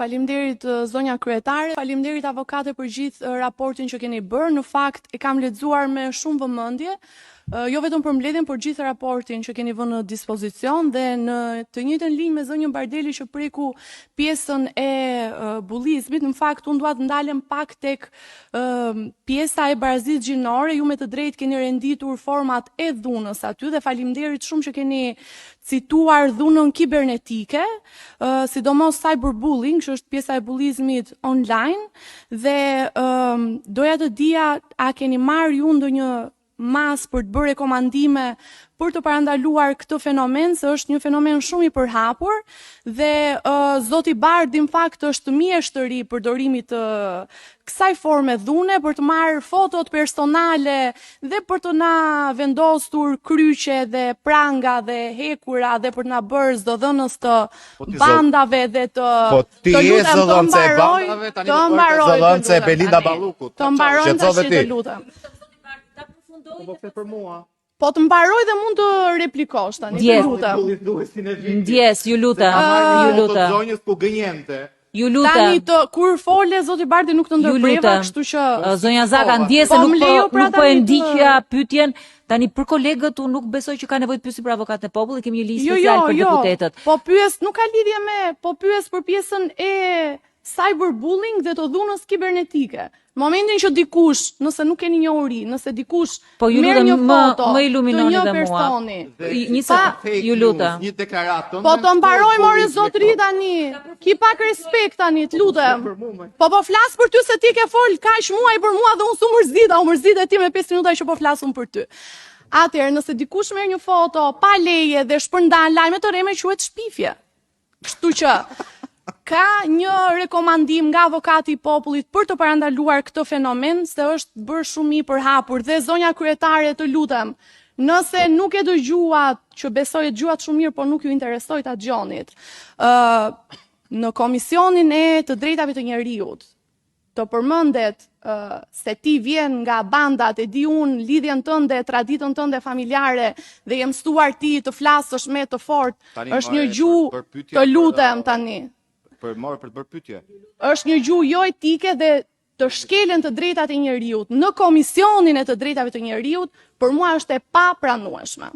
Faleminderit zonja kryetare, faleminderit avokate për gjithë raportin që keni bërë. Në fakt e kam lexuar me shumë vëmendje, jo vetëm për mbledhjen, por gjithë raportin që keni vënë në dispozicion dhe në të njëjtën linjë me zonjën Bardeli që preku pjesën e bullizmit. Në fakt unë dua të ndalem pak tek pjesa e barazisë gjinore. Ju me të drejtë keni renditur format e dhunës aty dhe faleminderit shumë që keni cituar dhunën kibernetike, sidomos cyberbullying, që është pjesa e bullizmit online, dhe doja të dija a keni marrë ju ndonjë mas për të bërë rekomandime për të parandaluar këtë fenomen, se është një fenomen shumë i përhapur dhe zoti Bardi në fakt është mjeshtër i përdorimit të kësaj forme dhune për të marrë fotot personale dhe për të na vendosur kryqe dhe pranga dhe hekura dhe për të na bërë zëdhënës të bandave dhe të lutem të mbaroj të mbaroj të lutem. Po të mbaroj dhe mund të replikosh tani. Ndjes, ju lutem. Ju lutem. Tani kur fole zoti Bardi nuk të ndërpreva, kështu që zonja Zaka ndjes se nuk po e ndiqja pyetjen. Tani për kolegët unë nuk besoj që ka nevojë të pyesi për avokatën e popullit, kemi një listë speciale për deputetët. Po pyes, nuk ka lidhje me, po pyes për pjesën e cyberbullying dhe të dhunës kibernetike. Në momentin që dikush, nëse nuk keni njohuri, nëse dikush merr një foto të një personi, ju lutem. Po të mbaroj more zotëri tani. Ki pak respekt tani, të lutem. Po flas për ty se ti ke fol kaq muaj për mua dhe unë su mërzita, u mërzit e ti me 5 minuta që po flasun për ty. Atëherë, nëse dikush merr një foto pa leje dhe shpërndan lajme të rreme, quhet shpifje. Kështu që ka një rekomandim nga avokati i popullit për të parandaluar këtë fenomen, se është bërë shumë i përhapur dhe zonja kryetare të lutem, nëse nuk e dëgjuat, që besoj e dëgjuat shumë mirë, por nuk ju interesoj ta dëgjonit, në Komisionin e të Drejtave të Njeriut, të përmendet se ti vjen nga bandat, e di unë lidhjen tënde, traditën tënde familjare dhe jem mësuar ti të flasësh me të fort, është një gjuhë të lutem tani. Për të bërë pyetje. Është një gjuhë jo etike dhe të shkelen të drejtat e njeriut në Komisionin e të Drejtave të Njeriut, për mua është e papranueshme.